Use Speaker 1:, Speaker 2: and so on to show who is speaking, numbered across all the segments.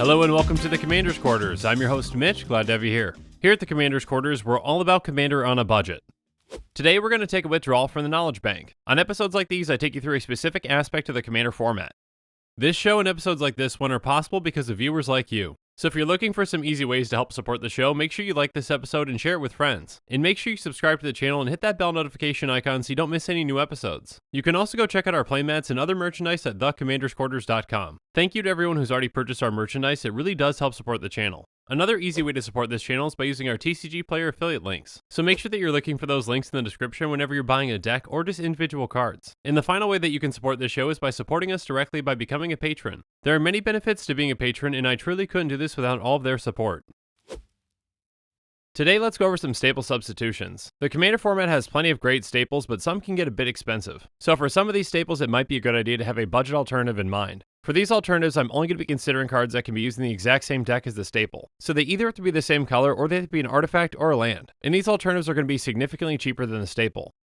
Speaker 1: Hello and welcome to the Commander's Quarters. I'm your host Mitch, glad to have you here. Here at the Commander's Quarters, we're all about Commander on a budget. Today we're going to take a withdrawal from the Knowledge Bank. On episodes like these, I take you through a specific aspect of the Commander format. This show and episodes like this one are possible because of viewers like you. So if you're looking for some easy ways to help support the show, make sure you like this episode and share it with friends. And make sure you subscribe to the channel and hit that bell notification icon so you don't miss any new episodes. You can also go check out our playmats and other merchandise at thecommandersquarters.com. Thank you to everyone who's already purchased our merchandise, it really does help support the channel. Another easy way to support this channel is by using our TCGPLAYER affiliate links. So make sure that you're looking for those links in the description whenever you're buying a deck or just individual cards. And the final way that you can support this show is by supporting us directly by becoming a patron. There are many benefits to being a patron, and I truly couldn't do this without all of their support. Today, let's go over some staple substitutions. The Commander format has plenty of great staples, but some can get a bit expensive. So for some of these staples, it might be a good idea to have a budget alternative in mind. For these alternatives, I'm only going to be considering cards that can be used in the exact same deck as the staple. So they either have to be the same color, or they have to be an artifact or a land. And these alternatives are going to be significantly cheaper than the staple.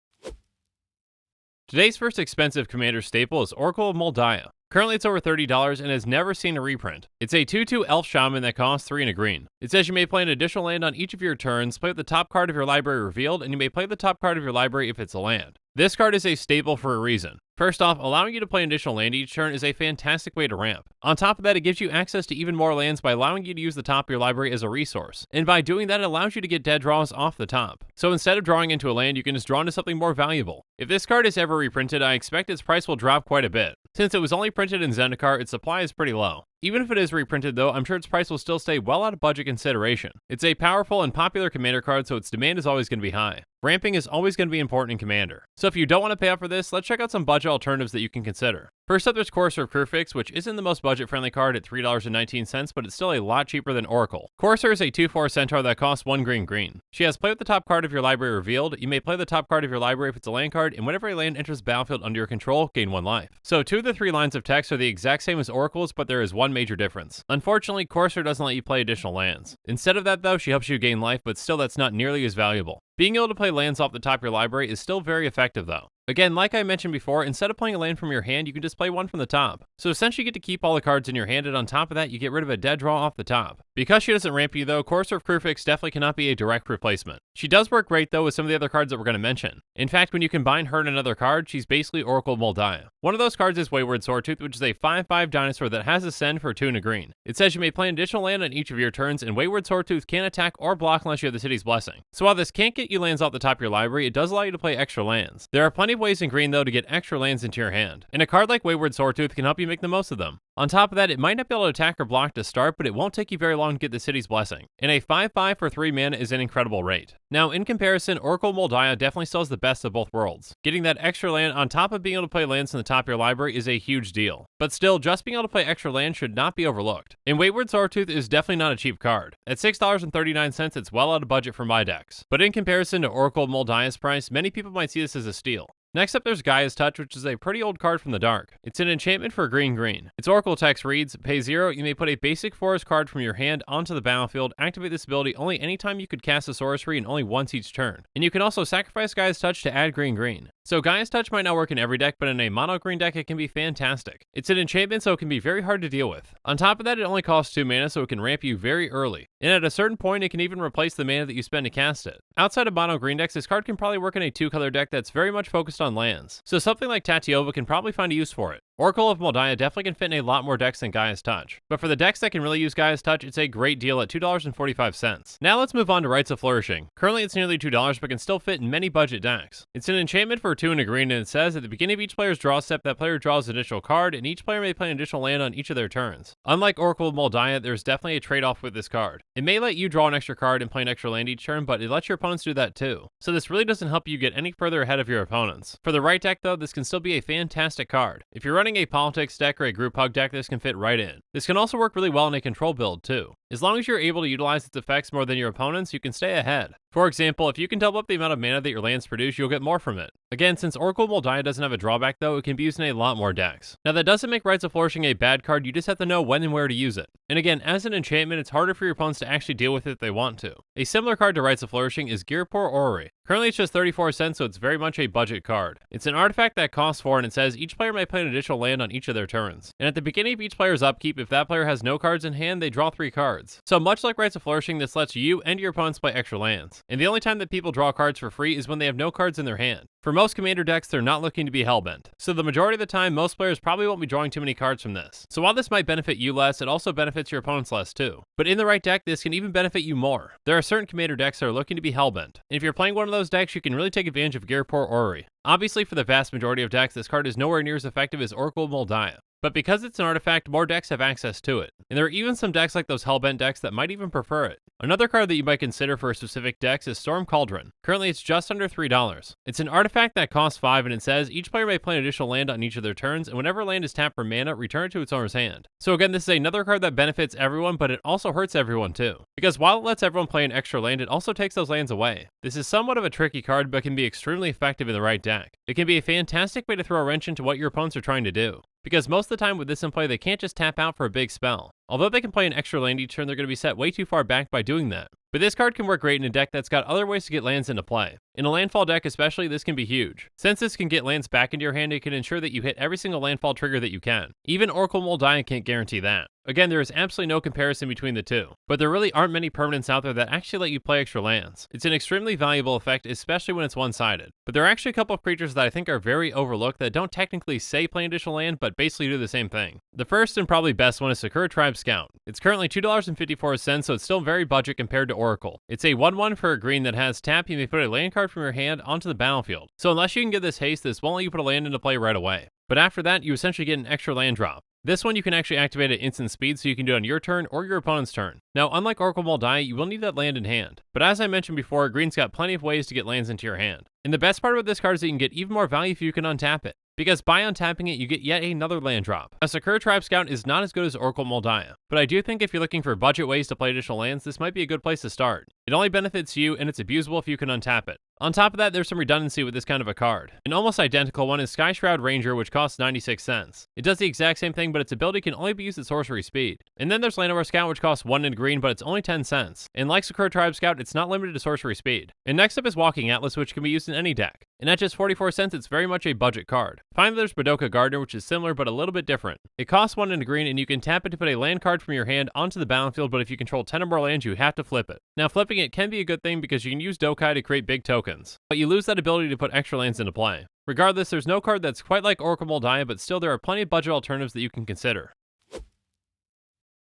Speaker 1: Today's first expensive Commander staple is Oracle of Mul Daya. Currently it's over $30 and has never seen a reprint. It's a 2/2 elf shaman that costs 3 and a green. It says you may play an additional land on each of your turns, play with the top card of your library revealed, and you may play the top card of your library if it's a land. This card is a staple for a reason. First off, allowing you to play an additional land each turn is a fantastic way to ramp. On top of that, it gives you access to even more lands by allowing you to use the top of your library as a resource. And by doing that, it allows you to get dead draws off the top. So instead of drawing into a land, you can just draw into something more valuable. If this card is ever reprinted, I expect its price will drop quite a bit. Since it was only printed in Zendikar, its supply is pretty low. Even if it is reprinted though, I'm sure its price will still stay well out of budget consideration. It's a powerful and popular Commander card, so its demand is always going to be high. Ramping is always going to be important in Commander. So if you don't want to pay up for this, let's check out some budget alternatives that you can consider. First up, there's Courser of Crufix, which isn't the most budget-friendly card at $3.19, but it's still a lot cheaper than Oracle. Courser is a 2/4 centaur that costs 1 green. She has play with the top card of your library revealed. You may play the top card of your library if it's a land card, and whenever a land enters the battlefield under your control, gain 1 life. So 2 of the 3 lines of text are the exact same as Oracle's, but there is one major difference. Unfortunately, Courser doesn't let you play additional lands. Instead of that though, she helps you gain life, but still that's not nearly as valuable. Being able to play lands off the top of your library is still very effective though. Again, like I mentioned before, instead of playing a land from your hand, you can just play one from the top. So essentially you get to keep all the cards in your hand, and on top of that, you get rid of a dead draw off the top. Because she doesn't ramp you though, Courser of Crufix definitely cannot be a direct replacement. She does work great though with some of the other cards that we're going to mention. In fact, when you combine her and another card, she's basically Oracle of Mul Daya. One of those cards is Wayward Swordtooth, which is a 5/5 dinosaur that has Ascend for 2 and a green. It says you may play an additional land on each of your turns, and Wayward Swordtooth can't attack or block unless you have the City's Blessing. So while this can't get you lands off the top of your library, it does allow you to play extra lands. There are plenty of ways in green though to get extra lands into your hand, and a card like Wayward Swordtooth can help you make the most of them. On top of that, it might not be able to attack or block to start, but it won't take you very long to get the City's Blessing. And a 5/5 for 3 mana is an incredible rate. Now, in comparison, Oracle Mul Daya definitely still has the best of both worlds. Getting that extra land on top of being able to play lands in the top of your library is a huge deal. But still, just being able to play extra land should not be overlooked. And Wayward Swordtooth is definitely not a cheap card. At $6.39, it's well out of budget for my decks. But in comparison to Oracle Mul Daya's price, many people might see this as a steal. Next up, there's Gaia's Touch, which is a pretty old card from the dark. It's an enchantment for green. Its Oracle text reads, pay 0, you may put a basic forest card from your hand onto the battlefield, activate this ability only anytime you could cast a sorcery and only once each turn. And you can also sacrifice Gaia's Touch to add green. So Gaia's Touch might not work in every deck, but in a mono green deck it can be fantastic. It's an enchantment, so it can be very hard to deal with. On top of that, it only costs 2 mana, so it can ramp you very early. And at a certain point, it can even replace the mana that you spend to cast it. Outside of mono green decks, this card can probably work in a 2-color deck that's very much focused on lands. So something like Tatiova can probably find a use for it. Oracle of Mul Daya definitely can fit in a lot more decks than Gaia's Touch. But for the decks that can really use Gaia's Touch, it's a great deal at $2.45. Now let's move on to Rites of Flourishing. Currently it's nearly $2, but can still fit in many budget decks. It's an enchantment for 2 and a green, and it says at the beginning of each player's draw step, that player draws an additional card, and each player may play an additional land on each of their turns. Unlike Oracle of Mul Daya, there's definitely a trade-off with this card. It may let you draw an extra card and play an extra land each turn, but it lets your opponents do that too. So this really doesn't help you get any further ahead of your opponents. For the right deck though, this can still be a fantastic card. If you're running a politics deck or a group hug deck, this can fit right in. This can also work really well in a control build too. As long as you're able to utilize its effects more than your opponents, you can stay ahead. For example, if you can double up the amount of mana that your lands produce, you'll get more from it. Again, since Oracle Mul Daya doesn't have a drawback though, it can be used in a lot more decks. Now that doesn't make Rites of Flourishing a bad card, you just have to know when and where to use it. And again, as an enchantment, it's harder for your opponents to actually deal with it if they want to. A similar card to Rites of Flourishing is Ghirapur Orrery. Currently it's just 34 cents, so it's very much a budget card. It's an artifact that costs 4 and it says each player may play an additional land on each of their turns. And at the beginning of each player's upkeep, if that player has no cards in hand, they draw 3 cards. So much like Rites of Flourishing, this lets you and your opponents play extra lands. And the only time that people draw cards for free is when they have no cards in their hand. For most commander decks, they're not looking to be hellbent. So the majority of the time, most players probably won't be drawing too many cards from this. So while this might benefit you less, it also benefits your opponents less too. But in the right deck, this can even benefit you more. There are certain commander decks that are looking to be hellbent. And if you're playing one of those decks, you can really take advantage of Ghirapur Orrery. Obviously, for the vast majority of decks, this card is nowhere near as effective as Oracle Mul Daya. But because it's an artifact, more decks have access to it. And there are even some decks like those Hellbent decks that might even prefer it. Another card that you might consider for specific decks is Storm Cauldron. Currently it's just under $3. It's an artifact that costs 5 and it says each player may play an additional land on each of their turns, and whenever land is tapped for mana, return it to its owner's hand. So again, this is another card that benefits everyone, but it also hurts everyone too. Because while it lets everyone play an extra land, it also takes those lands away. This is somewhat of a tricky card, but can be extremely effective in the right deck. It can be a fantastic way to throw a wrench into what your opponents are trying to do. Because most of the time with this in play, they can't just tap out for a big spell. Although they can play an extra land each turn, they're going to be set way too far back by doing that. But this card can work great in a deck that's got other ways to get lands into play. In a landfall deck especially, this can be huge. Since this can get lands back into your hand, it can ensure that you hit every single landfall trigger that you can. Even Oracle Mul Daya can't guarantee that. Again, there is absolutely no comparison between the two, but there really aren't many permanents out there that actually let you play extra lands. It's an extremely valuable effect, especially when it's one-sided. But there are actually a couple of creatures that I think are very overlooked that don't technically say play additional land, but basically do the same thing. The first and probably best one is Sakura Tribe Scout. It's currently $2.54, so it's still very budget compared to Oracle. It's a 1/1 for a green that has tap. You may put a land card from your hand onto the battlefield. So unless you can get this haste, this won't let you put a land into play right away. But after that, you essentially get an extra land drop. This one you can actually activate at instant speed, so you can do it on your turn or your opponent's turn. Now, unlike Oracle Mul Daya, you will need that land in hand. But as I mentioned before, green's got plenty of ways to get lands into your hand. And the best part about this card is that you can get even more value if you can untap it. Because by untapping it, you get yet another land drop. Now, Sakura Tribe Scout is not as good as Oracle Mul Daya, but I do think if you're looking for budget ways to play additional lands, this might be a good place to start. It only benefits you, and it's abusable if you can untap it. On top of that, there's some redundancy with this kind of a card. An almost identical one is Sky Shroud Ranger, which costs 96 cents. It does the exact same thing, but its ability can only be used at sorcery speed. And then there's Llanowar Scout, which costs 1 in green, but it's only 10 cents. And like Sakura Tribe Scout, it's not limited to sorcery speed. And next up is Walking Atlas, which can be used in any deck. And at just 44 cents, it's very much a budget card. Finally, there's Badoka Gardener, which is similar but a little bit different. It costs 1 in green, and you can tap it to put a land card from your hand onto the battlefield, but if you control 10 or more lands, you have to flip it. Now, flipping it can be a good thing because you can use Dokai to create big tokens, but you lose that ability to put extra lands into play. Regardless, there's no card that's quite like Oracle Mul Daya, but still there are plenty of budget alternatives that you can consider.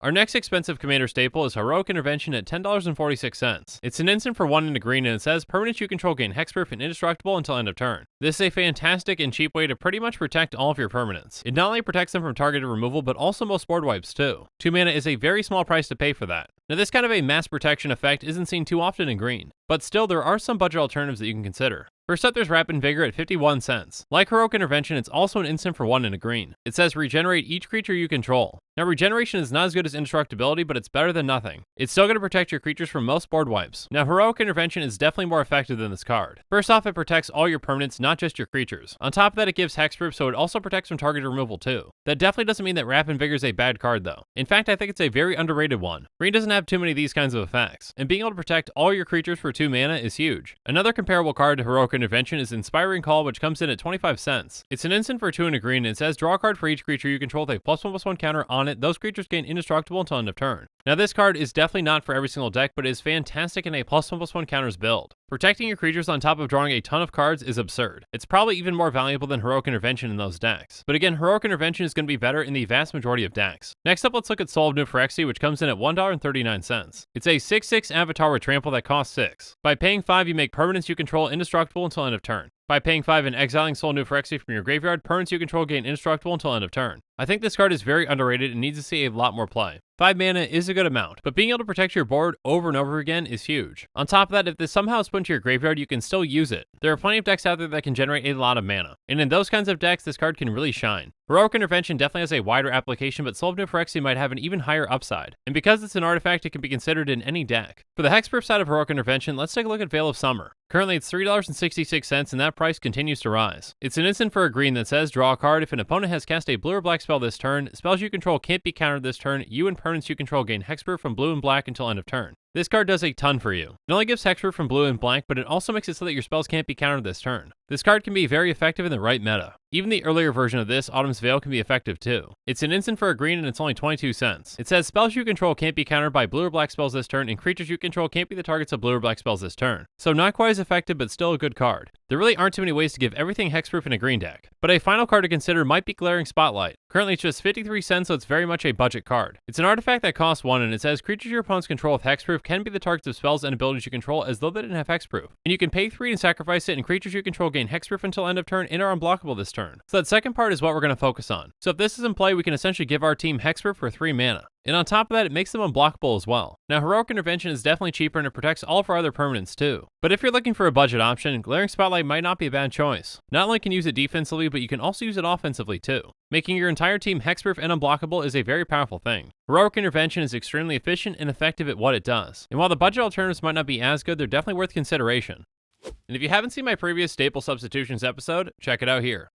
Speaker 1: Our next expensive commander staple is Heroic Intervention at $10.46. It's an instant for 1 in a green, and it says permanents you control gain hexproof and indestructible until end of turn. This is a fantastic and cheap way to pretty much protect all of your permanents. It not only protects them from targeted removal, but also most board wipes too. 2 mana is a very small price to pay for that. Now, this kind of a mass protection effect isn't seen too often in green, but still there are some budget alternatives that you can consider. First up, there's Rapid Vigor at 51 cents. Like Heroic Intervention, it's also an instant for 1 in a green. It says regenerate each creature you control. Now, regeneration is not as good as indestructibility, but it's better than nothing. It's still going to protect your creatures from most board wipes. Now, Heroic Intervention is definitely more effective than this card. First off, it protects all your permanents, not just your creatures. On top of that, it gives hexproof, so it also protects from targeted removal too. That definitely doesn't mean that Rapid Vigor is a bad card though. In fact, I think it's a very underrated one. Green doesn't have too many of these kinds of effects, and being able to protect all your creatures for 2 mana is huge. Another comparable card to Heroic Intervention is Inspiring Call, which comes in at 25 cents. It's an instant for 2 in a green, and it says draw a card for each creature you control with a +1/+1 counter on it. Those creatures gain indestructible until end of turn. Now, this card is definitely not for every single deck, but is fantastic in a +1/+1 counters build. Protecting your creatures on top of drawing a ton of cards is absurd. It's probably even more valuable than Heroic Intervention in those decks. But again, Heroic Intervention is going to be better in the vast majority of decks. Next up, let's look at Soul of New Phyrexia, which comes in at $1.39. It's a 6/6 avatar with trample that costs 6. By paying 5, you make permanents you control indestructible until end of turn. By paying 5 and exiling Soul of New Phyrexia from your graveyard, permanents you control gain indestructible until end of turn. I think this card is very underrated and needs to see a lot more play. 5 mana is a good amount, but being able to protect your board over and over again is huge. On top of that, if this somehow is put into your graveyard, you can still use it. There are plenty of decks out there that can generate a lot of mana, and in those kinds of decks, this card can really shine. Heroic Intervention definitely has a wider application, but Soul of New Phyrexia might have an even higher upside, and because it's an artifact, it can be considered in any deck. For the hexproof side of Heroic Intervention, let's take a look at Veil of Summer. Currently, it's $3.66, and that price continues to rise. It's an instant for a green that says, draw a card. If an opponent has cast a blue or black spell this turn, spells you control can't be countered this turn. You and permanents you control gain hexproof from blue and black until end of turn. This card does a ton for you. It only gives hexproof from blue and black, but it also makes it so that your spells can't be countered this turn. This card can be very effective in the right meta. Even the earlier version of this, Autumn's Veil, can be effective too. It's an instant for a green and it's only 22 cents. It says spells you control can't be countered by blue or black spells this turn, and creatures you control can't be the targets of blue or black spells this turn. So not quite as effective, but still a good card. There really aren't too many ways to give everything hexproof in a green deck. But a final card to consider might be Glaring Spotlight. Currently it's just 53 cents, so it's very much a budget card. It's an artifact that costs 1, and it says creatures your opponents control with hexproof can be the targets of spells and abilities you control as though they didn't have hexproof. And you can pay 3 and sacrifice it, and creatures you control gain hexproof until end of turn and are unblockable this turn. So that second part is what we're going to focus on. So if this is in play, we can essentially give our team hexproof for 3 mana. And on top of that, it makes them unblockable as well. Now, Heroic Intervention is definitely cheaper and it protects all of our other permanents too. But if you're looking for a budget option, Glaring Spotlight might not be a bad choice. Not only can you use it defensively, but you can also use it offensively too. Making your entire team hexproof and unblockable is a very powerful thing. Heroic Intervention is extremely efficient and effective at what it does. And while the budget alternatives might not be as good, they're definitely worth consideration. And if you haven't seen my previous Staple Substitutions episode, check it out here.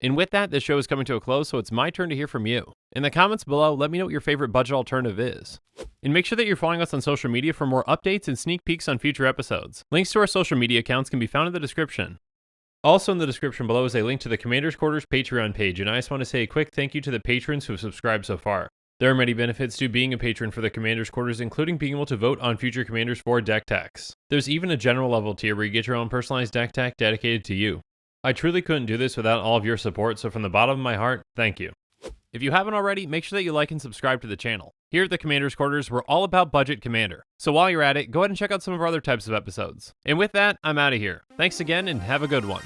Speaker 1: And with that, this show is coming to a close, so it's my turn to hear from you. In the comments below, let me know what your favorite budget alternative is. And make sure that you're following us on social media for more updates and sneak peeks on future episodes. Links to our social media accounts can be found in the description. Also in the description below is a link to the Commander's Quarters Patreon page, and I just want to say a quick thank you to the patrons who have subscribed so far. There are many benefits to being a patron for the Commander's Quarters, including being able to vote on future commanders for deck techs. There's even a general level tier where you get your own personalized deck tech dedicated to you. I truly couldn't do this without all of your support, so from the bottom of my heart, thank you. If you haven't already, make sure that you like and subscribe to the channel. Here at the Commander's Quarters, we're all about budget commander. So while you're at it, go ahead and check out some of our other types of episodes. And with that, I'm out of here. Thanks again and have a good one.